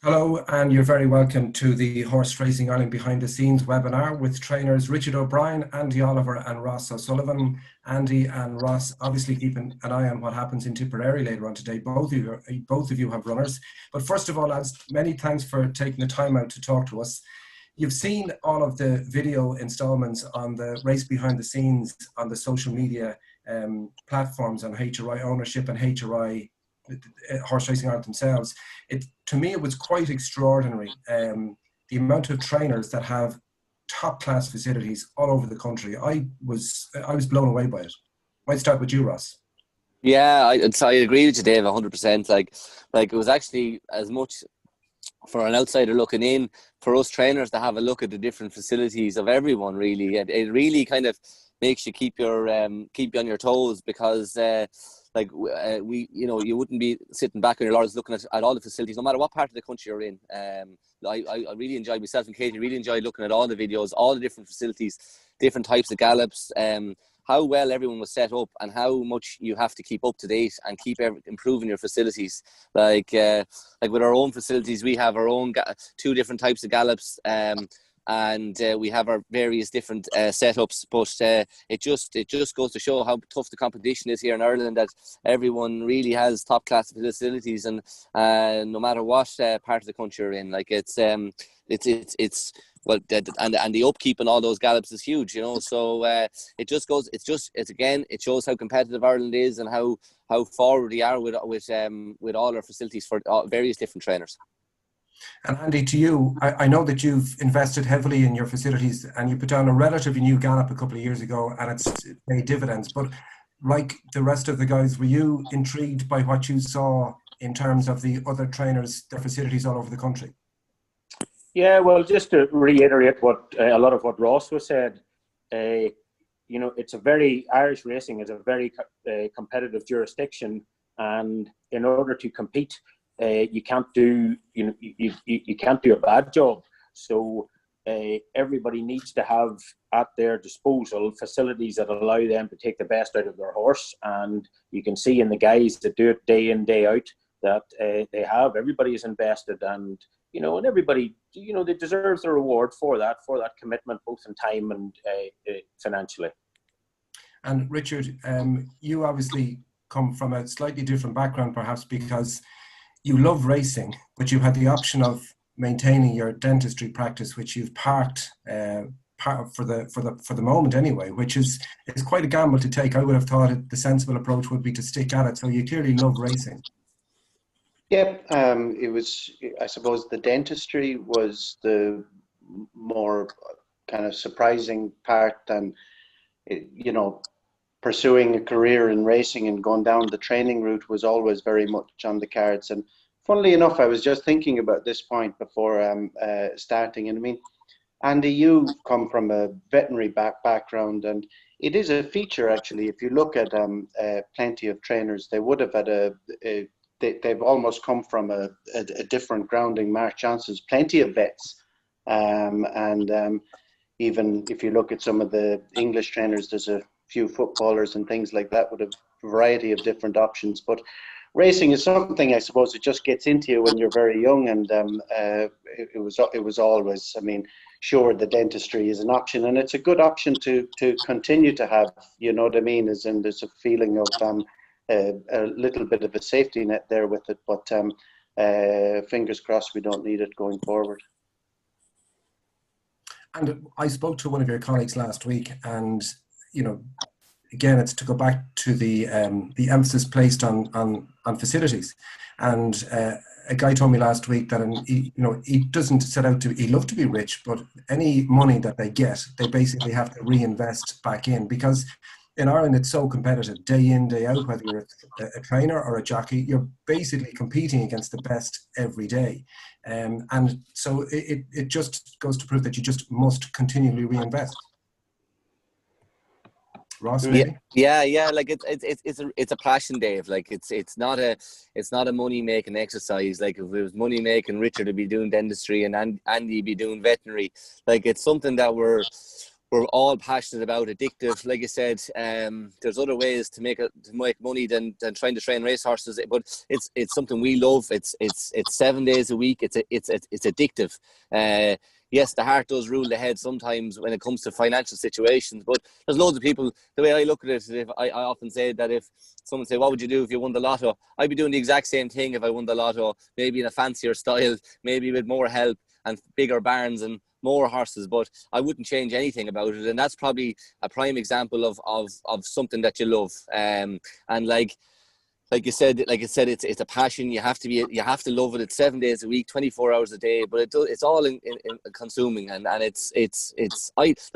Hello, and you're very welcome to the Horse Racing Ireland Behind the Scenes webinar with trainers Richard O'Brien, Andy Oliver, and Ross O'Sullivan. Andy and Ross obviously keeping an eye on what happens in Tipperary later on today. Both of you have runners. But first of all, lads, many thanks for taking the time out to talk to us. You've seen all of the video installments on the race behind the scenes on the social media platforms on HRI ownership and HRI Horse Racing Ireland themselves. To me, it was quite extraordinary, the amount of trainers that have top class facilities all over the country. I was blown away by it. Might start with you, Ross. Yeah, I agree with you, Dave, 100%. Like it was actually as much for an outsider looking in, for us trainers to have a look at the different facilities of everyone. Really, it really kind of makes you keep you on your toes, because you wouldn't be sitting back on your laurels looking at all the facilities, no matter what part of the country you're in. I really enjoyed, myself and Katie really enjoyed looking at all the videos, all the different facilities, different types of gallops, how well everyone was set up, and how much you have to keep up to date and keep improving your facilities. Like with our own facilities, we have our own two different types of gallops, and we have our various different setups, but it just goes to show how tough the competition is here in Ireland, that everyone really has top class facilities, and no matter what part of the country you're in, like it's well, and the upkeep and all those gallops is huge, so it shows how competitive Ireland is, and how forward we are with all our facilities for various different trainers. And Andy, to you, I know that you've invested heavily in your facilities, and you put down a relatively new gallop a couple of years ago, and it's paid dividends. But like the rest of the guys, were you intrigued by what you saw in terms of the other trainers, their facilities all over the country? Yeah, well, just to reiterate a lot of what Ross was said, it's Irish racing is a very competitive jurisdiction, and in order to compete, you can't do you can't do a bad job. So everybody needs to have at their disposal facilities that allow them to take the best out of their horse, and you can see in the guys that do it day in, day out, that everybody is invested, and and everybody they deserve the reward for that commitment, both in time and financially. And Richard, you obviously come from a slightly different background, perhaps because you love racing, but you had the option of maintaining your dentistry practice, which you've parked for the moment anyway, which is quite a gamble to take. I would have thought the sensible approach would be to stick at it. So you clearly love racing. Yeah, it was. I suppose the dentistry was the more kind of surprising part, and pursuing a career in racing and going down the training route was always very much on the cards. And funnily enough, I was just thinking about this point before starting. And I mean, Andy, you come from a veterinary background, and it is a feature actually. If you look at plenty of trainers, they would have had they've almost come from a different grounding. Mark Johnson's plenty of vets, and even if you look at some of the English trainers, there's a few footballers and things like that with a variety of different options. But racing is something, I suppose, it just gets into you when you're very young, and it was always, I mean, sure, the dentistry is an option, and it's a good option to continue to have, you know what I mean, as in there's a feeling of a little bit of a safety net there with it, but fingers crossed we don't need it going forward. And I spoke to one of your colleagues last week, and again, it's to go back to the emphasis placed on facilities. And a guy told me last week that he doesn't set out to. He'd love to be rich, but any money that they get, they basically have to reinvest back in, because in Ireland it's so competitive, day in, day out. Whether you're a trainer or a jockey, you're basically competing against the best every day. And so it just goes to prove that you just must continually reinvest. Ross, maybe? Yeah. Like it's a passion, Dave. Like it's not a money making exercise. Like if it was money making, Richard would be doing dentistry and Andy be doing veterinary. Like it's something that we're we're all passionate about, addictive. Like I said, there's other ways to make money than trying to train racehorses, but it's something we love. It's 7 days a week. It's addictive. Yes, the heart does rule the head sometimes when it comes to financial situations, but there's loads of people. The way I look at it, if I often say that if someone say, what would you do if you won the lotto? I'd be doing the exact same thing if I won the lotto, maybe in a fancier style, maybe with more help and bigger barns and more horses, but I wouldn't change anything about it. And that's probably a prime example of something that you love. And like you said, it's a passion. You have to love it. It's 7 days a week, 24 hours a day, but it's all in consuming. And there's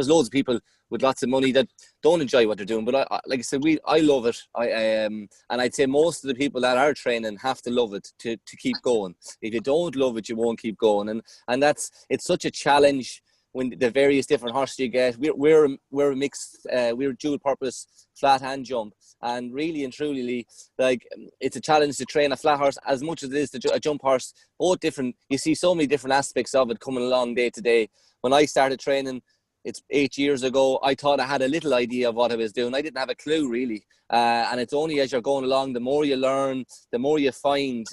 loads of people with lots of money that don't enjoy what they're doing. But like I said, I love it. And I'd say most of the people that are training have to love it to keep going. If you don't love it, you won't keep going. And it's such a challenge when the various different horses you get. We're a mixed, we're dual purpose flat and jump. And really and truly, like, it's a challenge to train a flat horse as much as it is a jump horse. Both different. You see so many different aspects of it coming along day to day. When I started training, it's 8 years ago, I thought I had a little idea of what I was doing. I didn't have a clue, really. And it's only as you're going along, the more you learn, the more you find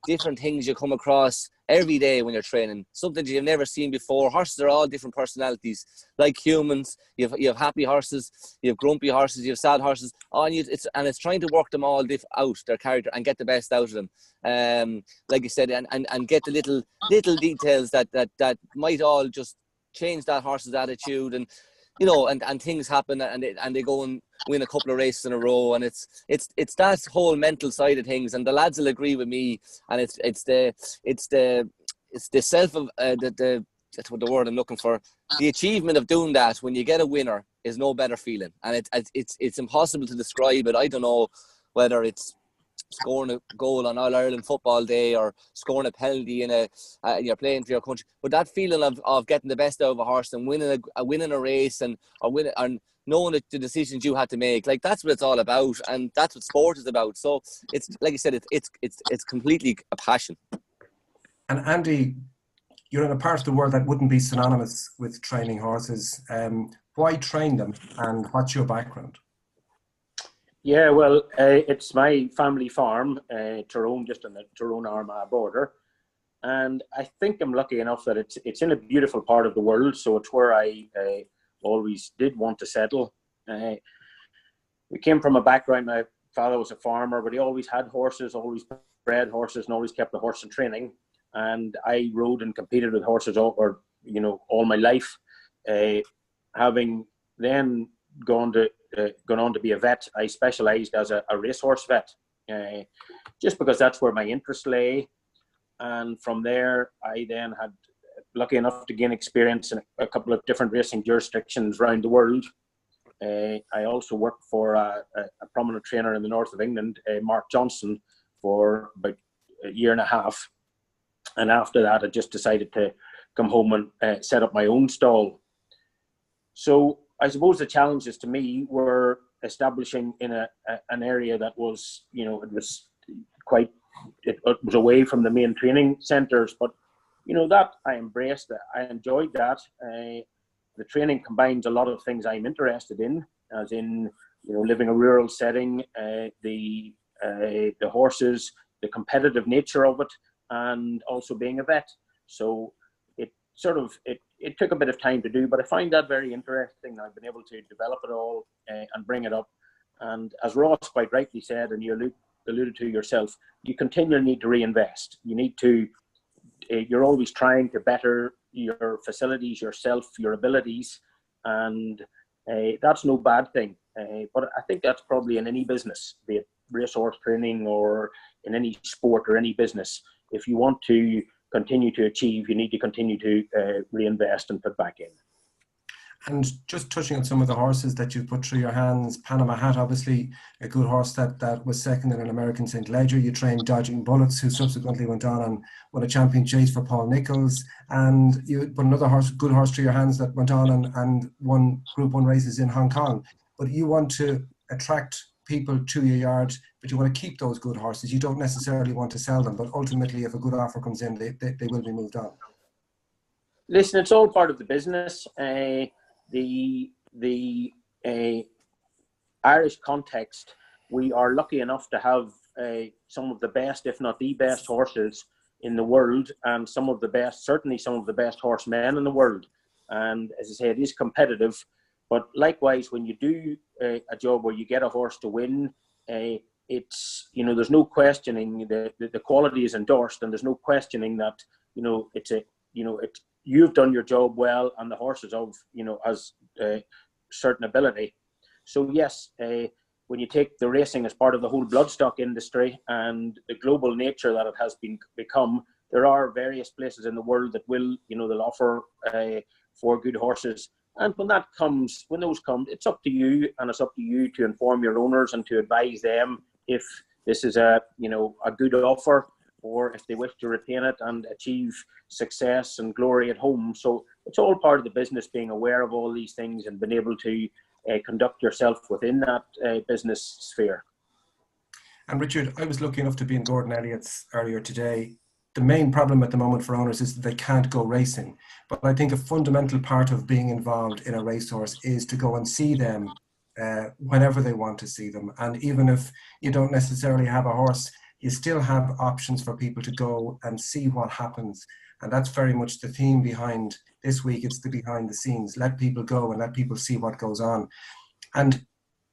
different things you come across every day when you're training. Something you've never seen before. Horses are all different personalities. Like humans, you have happy horses, you have grumpy horses, you have sad horses. It's trying to work them all out, their character, and get the best out of them. Like you said, and get the little details that might all just change that horse's attitude, and and things happen, and they go and win a couple of races in a row, and it's that whole mental side of things. And the lads will agree with me, and it's the self of that's what the word I'm looking for. The achievement of doing that when you get a winner is no better feeling, and it's impossible to describe it. I don't know whether it's scoring a goal on All Ireland football day or scoring a penalty in you're playing for your country, but that feeling of getting the best out of a horse and winning a race and knowing the decisions you had to make, like, that's what it's all about, and that's what sport is about. So it's like you said, it's completely a passion. And Andy, you're in a part of the world that wouldn't be synonymous with training horses. Why train them, and what's your background? Yeah, well, it's my family farm, Tyrone, just on the Tyrone-Armagh border. And I think I'm lucky enough that it's in a beautiful part of the world, so it's where I always did want to settle. We came from a background, my father was a farmer, but he always had horses, always bred horses, and always kept a horse in training. And I rode and competed with horses all my life. Having then gone on to be a vet, I specialised as a racehorse vet, just because that's where my interest lay. And from there, I then had lucky enough to gain experience in a couple of different racing jurisdictions around the world. I also worked for a prominent trainer in the north of England, Mark Johnson, for about a year and a half. And after that, I just decided to come home and set up my own stall. So I suppose the challenges to me were establishing in an area that was, it was away from the main training centres, but that I embraced. I enjoyed that. The training combines a lot of things I'm interested in, as in living a rural setting, the horses, the competitive nature of it, and also being a vet. So it took a bit of time to do, but I find that very interesting. I've been able to develop it all and bring it up. And as Ross quite rightly said, and you alluded to yourself, you continually need to reinvest. You need to, you're always trying to better your facilities, yourself, your abilities, and that's no bad thing. But I think that's probably in any business, be it racehorse training or in any sport or any business. If you want to continue to achieve, you need to continue to reinvest and put back in. And just touching on some of the horses that you've put through your hands, Panama Hat, obviously a good horse that was second in an American St. Leger. You trained Dodging Bullets, who subsequently went on and won a champion chase for Paul Nicholls. And you put another good horse through your hands that went on and won Group 1 races in Hong Kong. But you want to attract people to your yard, but you want to keep those good horses. You don't necessarily want to sell them, but ultimately if a good offer comes in, they will be moved on. Listen, it's all part of the business. the Irish context, we are lucky enough to have some of the best, if not the best, horses in the world, and some of the best, certainly some of the best horsemen in the world. And as I say, it is competitive. But likewise, when you do a job where you get a horse to win, it's, you know, there's no questioning the quality is endorsed, and there's no questioning that, you know, it's a, you know, it, you've done your job well, and the horse is of, you know, has certain ability. So yes, when you take the racing as part of the whole bloodstock industry and the global nature that it has become, there are various places in the world that will, you know, they'll offer 4 good horses. And when those come, it's up to you, and it's up to you to inform your owners and to advise them if this is a, you know, a good offer, or if they wish to retain it and achieve success and glory at home. So it's all part of the business, being aware of all these things and being able to conduct yourself within that business sphere. And Richard, I was lucky enough to be in Gordon Elliott's earlier today. The main problem at the moment for owners is that they can't go racing. But I think a fundamental part of being involved in a racehorse is to go and see them whenever they want to see them. And even if you don't necessarily have a horse, you still have options for people to go and see what happens. And that's very much the theme behind this week. It's the behind the scenes. Let people go and let people see what goes on. And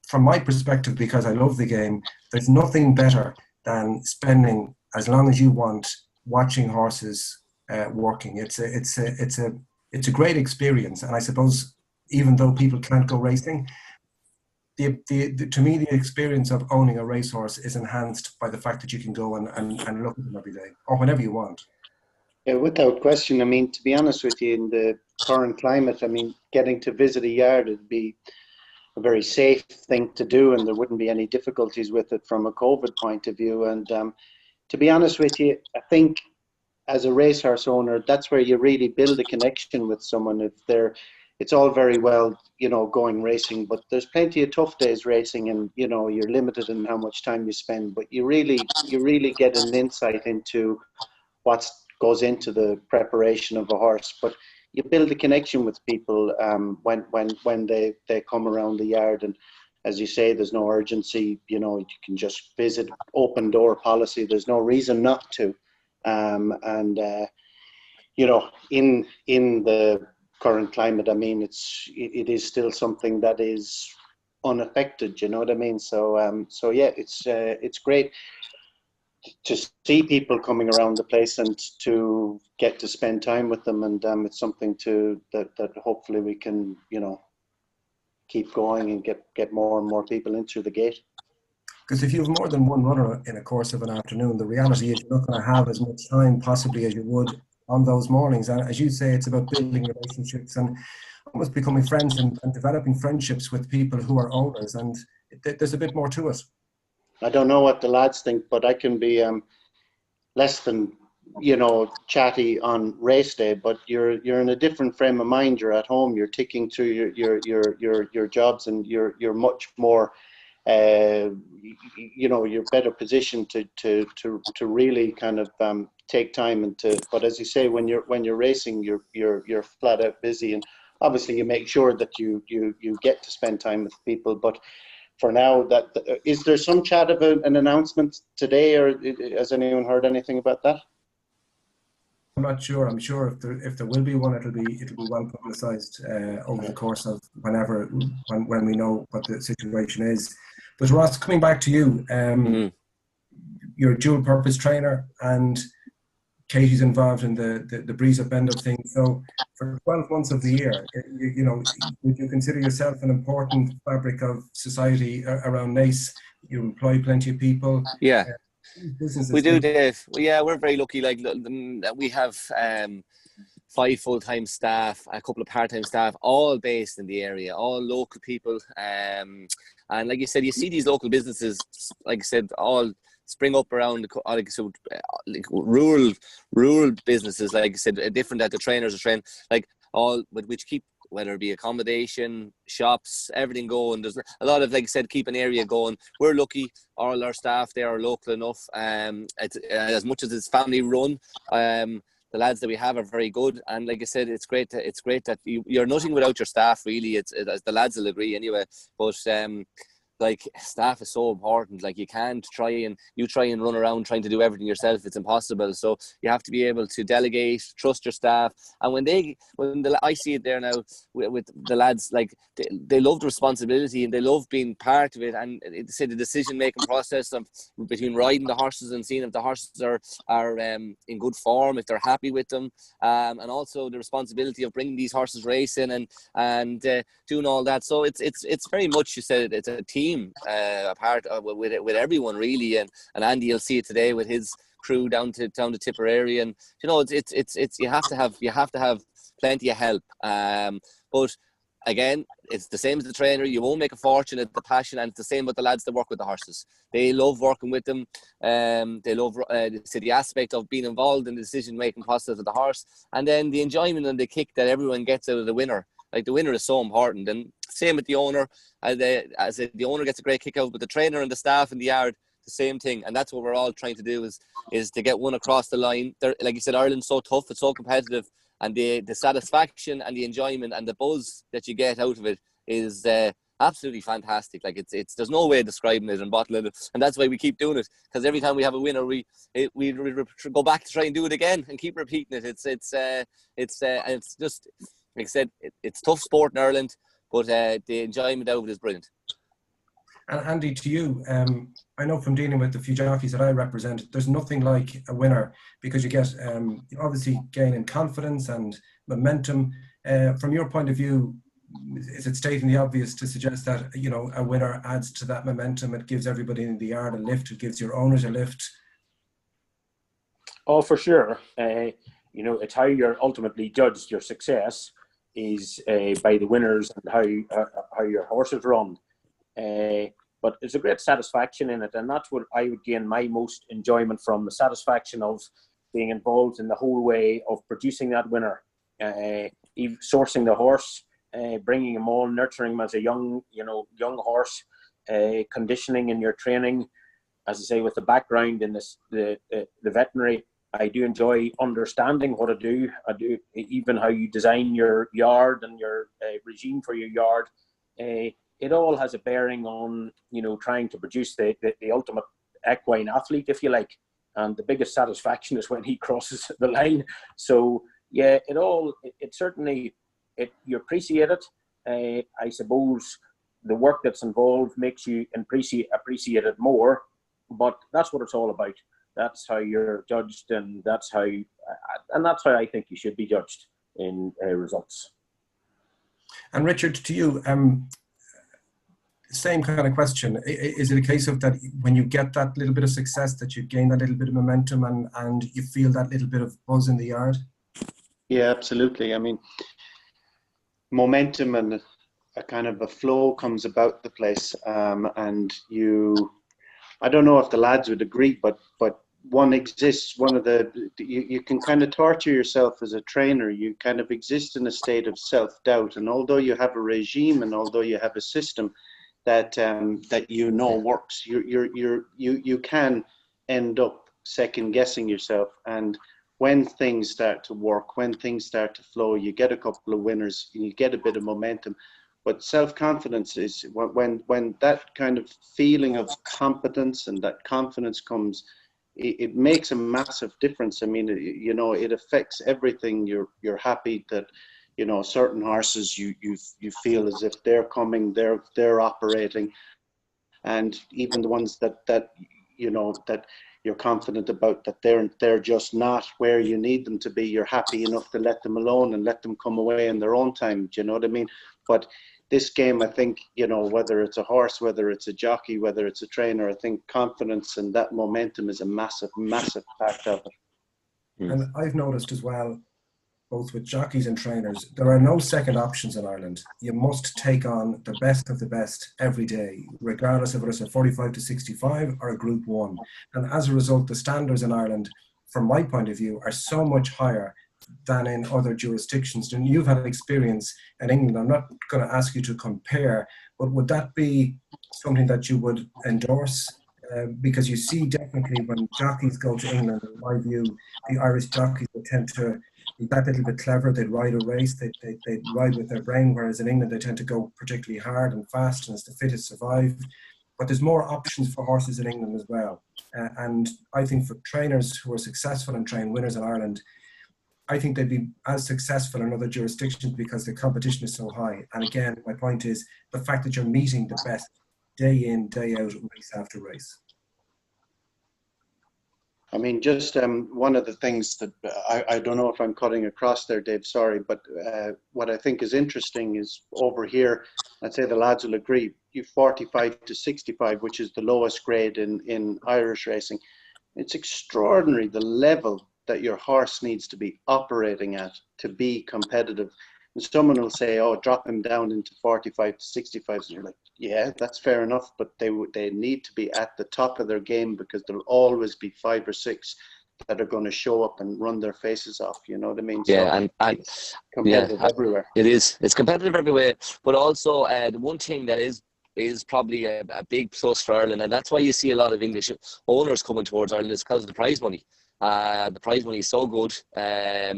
from my perspective, because I love the game, there's nothing better than spending as long as you want watching horses working. It's a great experience. And I suppose even though people can't go racing, to me, the experience of owning a racehorse is enhanced by the fact that you can go and look at them every day or whenever you want. Yeah, without question. I mean, to be honest with you, in the current climate, I mean, getting to visit a yard would be a very safe thing to do, and there wouldn't be any difficulties with it from a COVID point of view. And to be honest with you, I think as a racehorse owner, that's where you really build a connection with someone. It's all very well, you know, going racing, but there's plenty of tough days racing, and you know, you're limited in how much time you spend. But you really get an insight into what goes into the preparation of a horse. But you build a connection with people when they come around the yard, and as you say, there's no urgency. You know, you can just visit, open door policy. There's no reason not to, you know, in the current climate, I mean, it is still something that is unaffected. You know what I mean? So yeah, it's great to see people coming around the place and to get to spend time with them, and it's something that hopefully we can, you know, keep going and get more and more people in through the gate. Because if you have more than one runner in a course of an afternoon, the reality is you're not going to have as much time possibly as you would on those mornings. And as you say, it's about building relationships and almost becoming friends and developing friendships with people who are owners. And there's a bit more to it. I don't know what the lads think, but I can be less than, you know, chatty on race day. But you're in a different frame of mind. You're at home. You're ticking through your jobs, and you're much more. You know, you're better positioned to really kind of take time and to. But as you say, when you're racing, you're flat out busy, and obviously you make sure that you get to spend time with people, but. For now, is there some chat about an announcement today, or has anyone heard anything about that? I'm not sure. I'm sure if there will be one, it'll be well publicised over the course of when we know what the situation is. But Ross, coming back to you, you're a dual purpose trainer, and Katie's involved in the Breeze of Bend of things. So for 12 months of the year, you know, would you consider yourself an important fabric of society around Naas? You employ plenty of people. Yeah, we do, Dave. Well, yeah, we're very lucky. Like, we have 5 full-time staff, a couple of part-time staff, all based in the area, all local people. And like you said, you see these local businesses, like I said, all spring up around like rural businesses, like I said, different that the trainers are trained, like all which keep, whether it be accommodation, shops, everything going. There's a lot of, like I said, keep an area going. We're lucky, all our staff, they are local enough. It's, as much as it's family run, the lads that we have are very good, and like I said, it's great that you're nothing without your staff, really. It's the lads will agree anyway, but like, staff is so important. Like, you can't try and run around trying to do everything yourself. It's impossible. So you have to be able to delegate, trust your staff. And I see it there now with the lads, like, they love the responsibility and they love being part of it. And say the decision making process of between riding the horses and seeing if the horses are in good form, if they're happy with them, and also the responsibility of bringing these horses racing and doing all that. So it's very much, you said, it's a team apart with everyone, really, and Andy, you'll see it today with his crew down to Tipperary, and you know, it's you have to have plenty of help, but again, it's the same as the trainer. You won't make a fortune at the passion, and it's the same with the lads that work with the horses. They love working with them. They love the aspect of being involved in the decision making process of the horse, and then the enjoyment and the kick that everyone gets out of the winner. Like, the winner is so important, and same with the owner. The owner gets a great kick out, but the trainer and the staff in the yard, the same thing. And that's what we're all trying to do is to get one across the line. Like you said, Ireland's so tough, it's so competitive, and the satisfaction and the enjoyment and the buzz that you get out of it is absolutely fantastic. Like, it's there's no way of describing it and bottling it, and that's why we keep doing it, because every time we have a winner, we go back to try and do it again and keep repeating it. And it's just, like I said, it's tough sport in Ireland, but the enjoyment out of it is brilliant. And Andy, to you, I know from dealing with the few jockeys that I represent, there's nothing like a winner, because you get obviously gaining confidence and momentum. From your point of view, is it stating the obvious to suggest that, you know, a winner adds to that momentum? It gives everybody in the yard a lift. It gives your owners a lift. Oh, for sure. You know, it's how you're ultimately judged. Your success is by the winners and how your horses run. But there's a great satisfaction in it, and that's what I would gain my most enjoyment from, the satisfaction of being involved in the whole way of producing that winner, sourcing the horse, bringing him on, nurturing him as a young horse, conditioning in your training. As I say, with the background in this, the veterinary, I do enjoy understanding what I do. Even how you design your yard and your regime for your yard. It all has a bearing on, you know, trying to produce the ultimate equine athlete, if you like. And the biggest satisfaction is when he crosses the line. So yeah, it certainly, you appreciate it. I suppose the work that's involved makes you appreciate it more. But that's what it's all about. That's how you're judged, and that's how I think you should be judged in results. And Richard, to you, same kind of question. Is it a case of that when you get that little bit of success, that you gain that little bit of momentum and you feel that little bit of buzz in the yard? Yeah, absolutely. I mean, momentum and a kind of a flow comes about the place, and I don't know if the lads would agree, but one exists. You can kind of torture yourself as a trainer. You kind of exist in a state of self-doubt, and although you have a regime and although you have a system that you know works, you can end up second guessing yourself. And when things start to work, when things start to flow, you get a couple of winners, you get a bit of momentum. But self-confidence is when that kind of feeling of competence and that confidence comes, it makes a massive difference. I mean, you know, it affects everything. You're happy that, you know, certain horses you feel as if they're coming, they're operating, and even the ones that you know that you're confident about, that they're just not where you need them to be. You're happy enough to let them alone and let them come away in their own time. Do you know what I mean? But this game, I think, you know, whether it's a horse, whether it's a jockey, whether it's a trainer, I think confidence and that momentum is a massive, massive part of it. And I've noticed as well, both with jockeys and trainers, there are no second options in Ireland. You must take on the best of the best every day, regardless of whether it's a 45 to 65 or a Group 1. And as a result, the standards in Ireland, from my point of view, are so much higher than in other jurisdictions. And you've had experience in England. I'm not going to ask you to compare, but would that be something that you would endorse? Because you see definitely when jockeys go to England, in my view, the Irish jockeys are tend to be that little bit clever. They'd ride a race, they'd ride with their brain, whereas in England they tend to go particularly hard and fast, and it's the fittest survive. But there's more options for horses in England as well. And I think for trainers who are successful and train winners in Ireland, I think they'd be as successful in other jurisdictions because the competition is so high. And again, my point is the fact that you're meeting the best day in, day out, race after race. I mean, just one of the things that I don't know if I'm cutting across there, Dave, sorry, but what I think is interesting is over here, I'd say the lads will agree, you 45 to 65, which is the lowest grade in Irish racing. It's extraordinary the level that your horse needs to be operating at to be competitive. And someone will say, oh, drop him down into 45 to 65. And you're like, yeah, that's fair enough. But they need to be at the top of their game, because there'll always be 5 or 6 that are going to show up and run their faces off. You know what I mean? Yeah, so and it's competitive everywhere. It is. It's competitive everywhere. But also the one thing that is probably a big plus for Ireland, and that's why you see a lot of English owners coming towards Ireland, is because of the prize money. The prize money is so good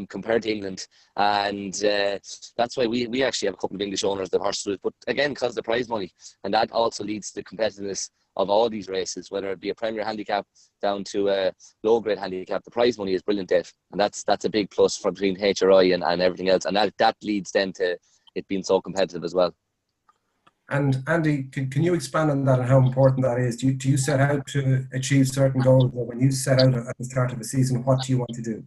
compared to England, and that's why we actually have a couple of English owners that horses with. But again, because of the prize money, and that also leads to the competitiveness of all these races, whether it be a Premier handicap down to a low grade handicap. The prize money is brilliant, Dave, and that's a big plus for between HRI and everything else, and that leads then to it being so competitive as well. And Andy, can you expand on that and how important that is? Do you set out to achieve certain goals, or when you set out at the start of a season, what do you want to do?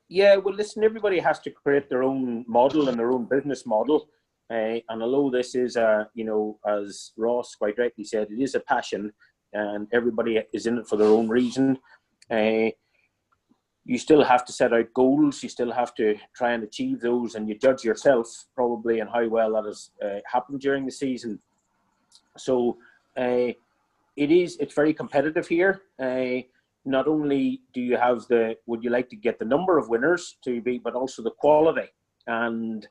Yeah, well, listen, everybody has to create their own model and their own business model. And although this is, as Ross quite rightly said, it is a passion, and everybody is in it for their own reason. You still have to set out goals. You still have to try and achieve those, and you judge yourself probably on how well that has happened during the season. So it's very competitive here. Not only do you have would you like to get the number of winners to be, but also the quality, and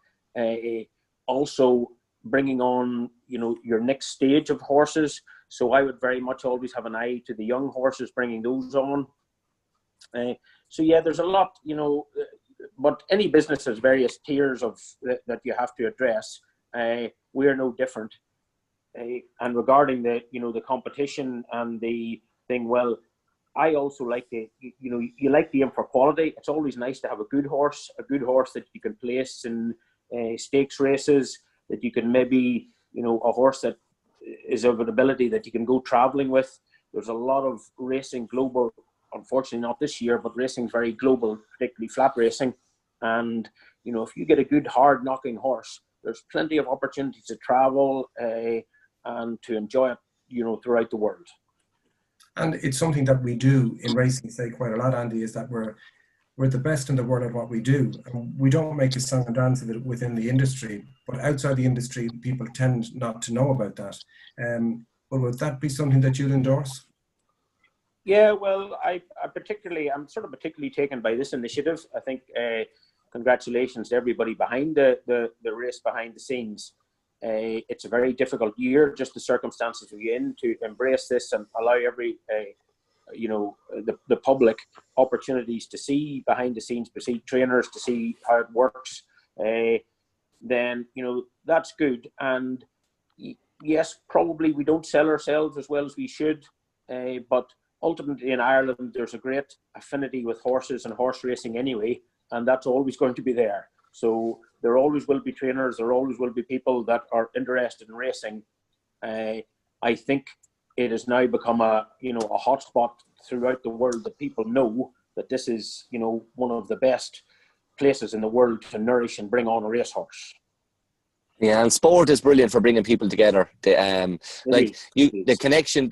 also bringing on, your next stage of horses. So I would very much always have an eye to the young horses, bringing those on. So yeah, there's a lot, but any business has various tiers of that you have to address. We are no different. And regarding the competition and the thing, well, I also like you like the aim for quality. It's always nice to have a good horse that you can place in stakes races, that you can maybe, a horse that is of an ability that you can go traveling with. There's a lot of racing global. Unfortunately, not this year, but racing is very global, particularly flat racing. And, if you get a good hard knocking horse, there's plenty of opportunities to travel and to enjoy it, throughout the world. And it's something that we do in racing, say quite a lot, Andy, is that we're the best in the world at what we do. And we don't make a song and dance of it within the industry, but outside the industry, people tend not to know about that. But would that be something that you'd endorse? Yeah, well, I'm sort of particularly taken by this initiative. I think congratulations to everybody behind the race behind the scenes. It's a very difficult year, just the circumstances we're in, to embrace this and allow the public opportunities to see behind the scenes, to see trainers, to see how it works. Then that's good. And yes, probably we don't sell ourselves as well as we should, but ultimately in Ireland there's a great affinity with horses and horse racing anyway, and that's always going to be there. So there always will be trainers, there always will be people that are interested in racing. I think it has now become a hot spot throughout the world, that people know that this is one of the best places in the world to nourish and bring on a racehorse. Yeah, and sport is brilliant for bringing people together. The connection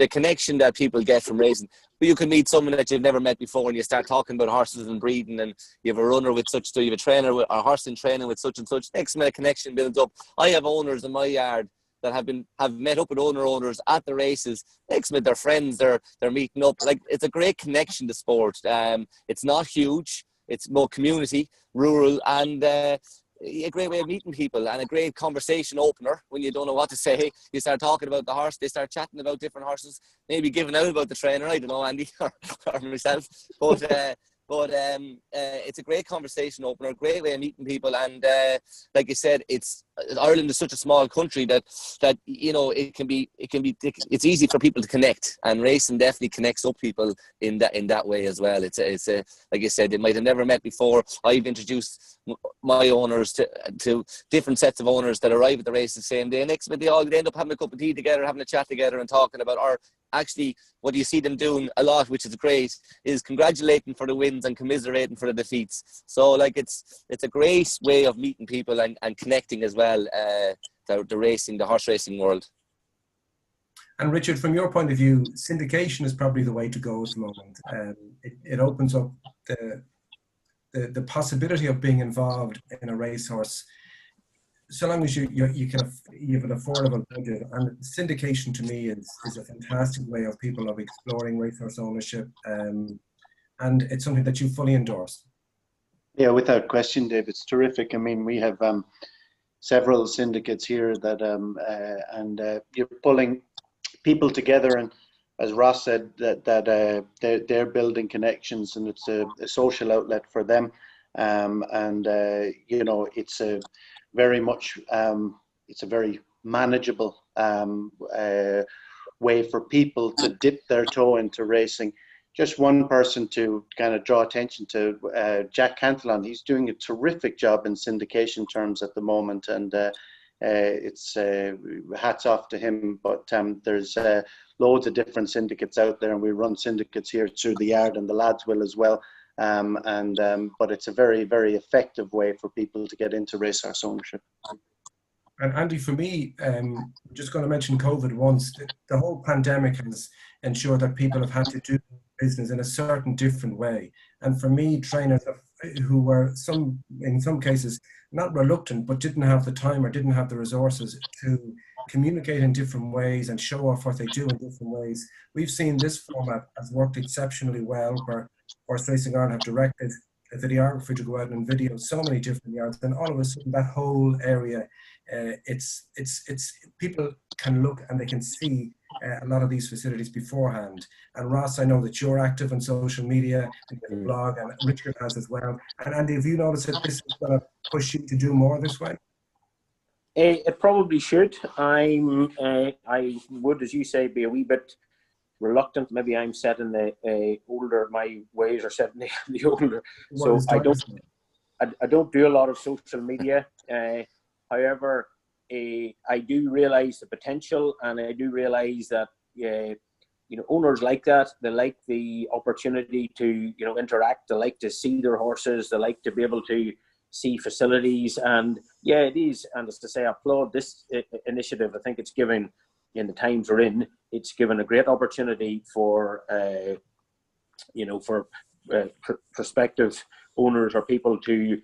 that people get from racing. You can meet someone that you've never met before, and you start talking about horses and breeding, and you have a runner with such, so you have a trainer with a horse in training with such and such. Next minute, connection builds up. I have owners in my yard that have met up with owners at the races. Next minute, they're friends. They're meeting up. Like, it's a great connection to sport. It's not huge. It's more community, rural, and a great way of meeting people, and a great conversation opener. When you don't know what to say, you start talking about the horse, they start chatting about different horses, maybe giving out about the trainer. I don't know, Andy or myself, but But it's a great conversation opener, a great way of meeting people, and like I said, Ireland is such a small country that you know it's easy for people to connect, and racing definitely connects up people in that way as well. It's a like I said, they might have never met before. I've introduced my owners to different sets of owners that arrive at the race the same day. Next minute they end up having a cup of tea together, having a chat together, and talking about, or actually what you see them doing a lot, which is great, is congratulating for the wins and commiserating for the defeats. So like it's a great way of meeting people and connecting as well, the horse racing world. And Richard, from your point of view, syndication is probably the way to go at the moment. It opens up the possibility of being involved in a racehorse, so long as you have an affordable budget. And syndication to me is a fantastic way of people of exploring racehorse ownership, and it's something that you fully endorse. Yeah, without question, Dave, it's terrific. I mean, we have several syndicates here that and you're pulling people together, and as Ross said, that they're building connections, and it's a social outlet for them, and you know, it's a very much it's a very manageable way for people to dip their toe into racing. Just one person to kind of draw attention to, Jack Cantillon. He's doing a terrific job in syndication terms at the moment, and it's hats off to him. But there's loads of different syndicates out there, and we run syndicates here through the yard, and the lads will as well. But it's a very, very effective way for people to get into racehorse ownership. And Andy, for me, just going to mention COVID once, the whole pandemic has ensured that people have had to do business in a certain different way. And for me, trainers who were in some cases not reluctant, but didn't have the time or didn't have the resources to communicate in different ways and show off what they do in different ways, we've seen this format has worked exceptionally well, where Horse Racing Ireland have directed a videographer to go out and video so many different yards, and all of a sudden that whole area, it's people can look and they can see a lot of these facilities beforehand. And Ross, I know that you're active on social media and your blog, and Richard has as well. And Andy, have you noticed that this is going to push you to do more this way? It probably should. I would, as you say, be a wee bit reluctant. Maybe I'm set in the older, my ways are set in the older. So I don't do a lot of social media. However, I do realize the potential, and I do realize that owners like that. They like the opportunity to interact. They like to see their horses. They like to be able to see facilities, and yeah, it is. And as to say, I applaud this initiative. I think it's given, in the times we're in, it's given a great opportunity for prospective owners or people to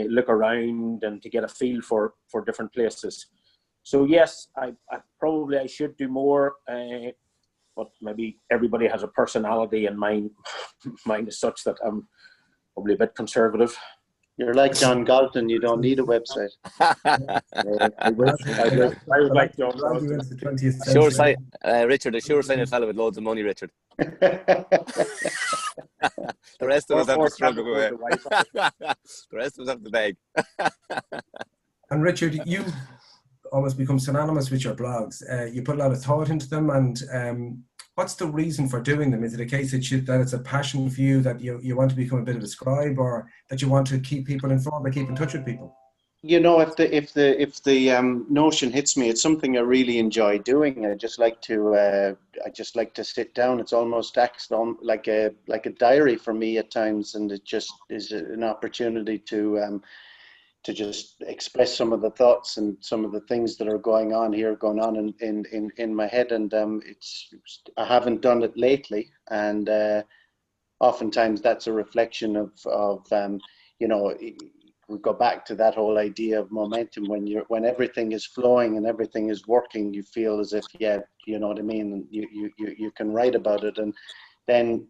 look around and to get a feel for different places. So yes, I should do more, but maybe everybody has a personality, and mine is such that I'm probably a bit conservative. You're like John Galton, you don't need a website. I would like John Galton. Sure sign, Richard, a sure sign a fellow with loads of money, Richard. The rest of us have to struggle with it. The rest of us have to beg. And Richard, you almost become synonymous with your blogs. You put a lot of thought into them, and what's the reason for doing them? Is it a case that it's a passion for you, that you want to become a bit of a scribe, or that you want to keep people informed or keep in touch with people? You know, if the notion hits me, it's something I really enjoy doing. I just like to sit down. It's almost acts like a diary for me at times, and it just is an opportunity to just express some of the thoughts and some of the things that are going on in my head. And I haven't done it lately, and oftentimes that's a reflection of we go back to that whole idea of momentum. When everything is flowing and everything is working, you feel as if, yeah, you know what I mean, and you can write about it. And then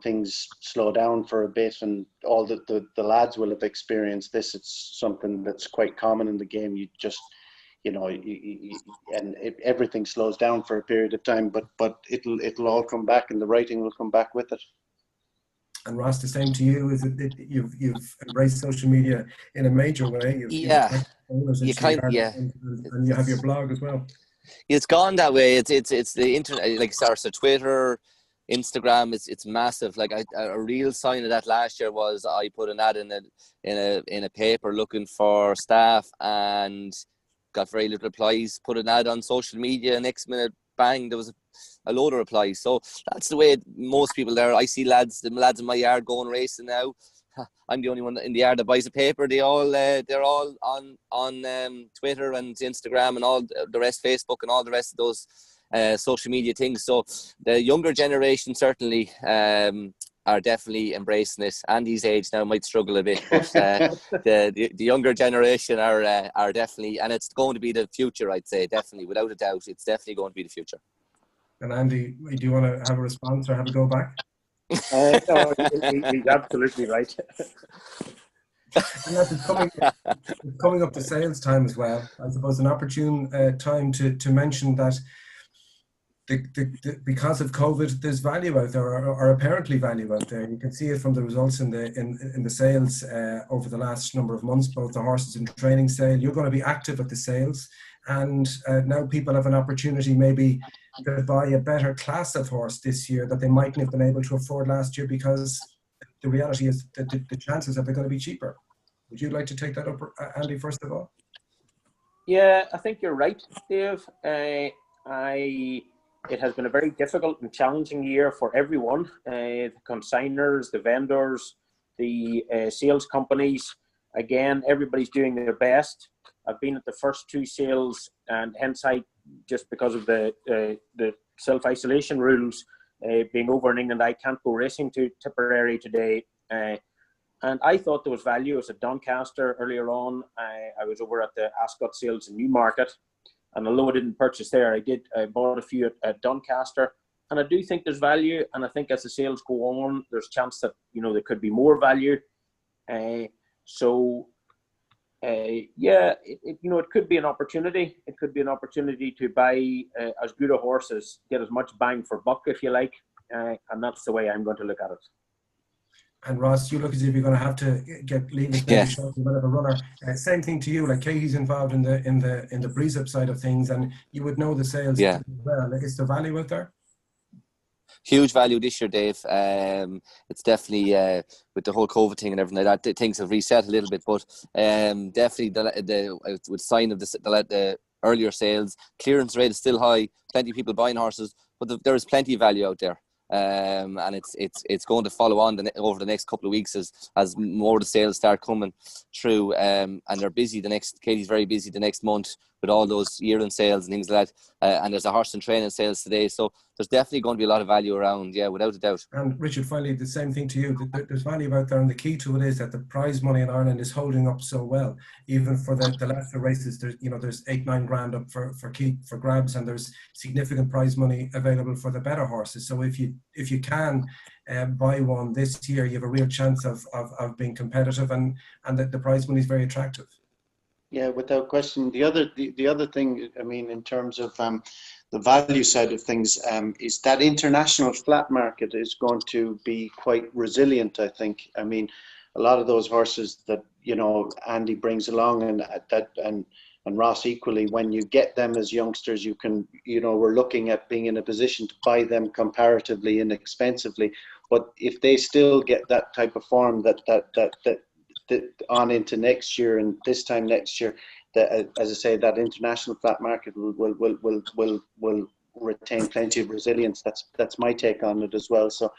things slow down for a bit, and all the lads will have experienced this. It's something that's quite common in the game. You just everything slows down for a period of time, but it'll all come back, and the writing will come back with it. And Ross, the same to you. Is it you've embraced social media in a major way? You've Yeah, attracted owners you into the kind yard, yeah. and you have your blog as well. It's gone that way. It's the internet, like so Twitter, Instagram. It's massive. Like a real sign of that last year was I put an ad in a paper looking for staff and got very little replies. Put an ad on social media. Next minute, bang, there was a load of replies. So that's the way most people there. I see the lads in my yard going racing now. I'm the only one in the yard that buys a paper. They're all on Twitter and Instagram and all the rest, Facebook and all the rest of those social media things. So the younger generation certainly are definitely embracing it. Andy's age now might struggle a bit, but the younger generation are definitely, and it's going to be the future. I'd say definitely, without a doubt, it's definitely going to be the future. And Andy, do you want to have a response or have a go back? No, he's absolutely right. And it's coming up to sales time as well. I suppose an opportune time to mention that because of COVID, there's value out there, or apparently value out there. You can see it from the results in the sales over the last number of months, both the horses in training sale. You're going to be active at the sales, and now people have an opportunity maybe to buy a better class of horse this year that they mightn't have been able to afford last year, because the reality is that the chances are they're going to be cheaper. Would you like to take that up, Andy, first of all? Yeah, I think you're right, Dave. It has been a very difficult and challenging year for everyone. The consigners, the vendors, the sales companies. Again, everybody's doing their best. I've been at the first two sales, and hence just because of the self-isolation rules being over in England, I can't go racing to Tipperary today. And I thought there was value. I was at Doncaster earlier on. I was over at the Ascot sales in Newmarket. And although I didn't purchase there, I bought a few at Doncaster. And I do think there's value. And I think as the sales go on, there's a chance that, there could be more value. It could be an opportunity. It could be an opportunity to buy as good a horse as, get as much bang for buck, if you like. And that's the way I'm going to look at it. And Ross, you look as if you're going to have to leave us maybe shortly, a bit of a runner. Same thing to you. Like Katie's involved in the breeze-up side of things, and you would know the sales as well. Is there value out there? Huge value this year, Dave. It's definitely with the whole COVID thing and everything like that, things have reset a little bit, but definitely with sign of the earlier sales, clearance rate is still high. Plenty of people buying horses, but there is plenty of value out there. And it's going to follow on over the next couple of weeks as more of the sales start coming through, and they're busy. Katie's very busy the next month with all those year-end sales and things like that, and there's a horse and training sales today, so there's definitely going to be a lot of value around, without a doubt. And Richard, finally, the same thing to you. There's value out there, and the key to it is that the prize money in Ireland is holding up so well. Even for the lesser races, there's $8-9 grand up for grabs, and there's significant prize money available for the better horses. So if you can buy one this year, you have a real chance of being competitive, and the prize money is very attractive. Yeah, without question. The other thing, I mean, in terms of the value side of things, is that international flat market is going to be quite resilient, I think. I mean, a lot of those horses that Andy brings along, and Ross equally, when you get them as youngsters, you can, we're looking at being in a position to buy them comparatively inexpensively. But if they still get that type of form that on into next year and this time next year, that, as I say, that international flat market will retain plenty of resilience. That's my take on it as well. So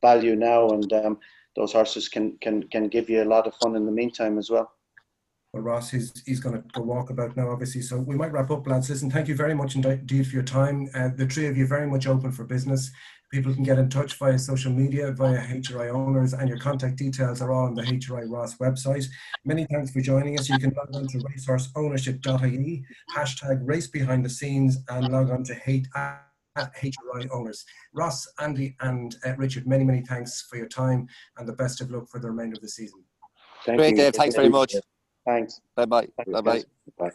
value now, and those horses can give you a lot of fun in the meantime as well. Well, Ross, he's going to go walk about now, obviously. So we might wrap up, lads. Listen, thank you very much indeed for your time. The three of you very much open for business. People can get in touch via social media, via HRI owners, and your contact details are all on the HRI Ross website. Many thanks for joining us. You can log on to racehorseownership.ie, #racebehind-the-scenes, and log on to HRI owners. Ross, Andy, and Richard, many thanks for your time, and the best of luck for the remainder of the season. Thank you. Dave. Thanks very much. Thanks. Bye-bye. Bye.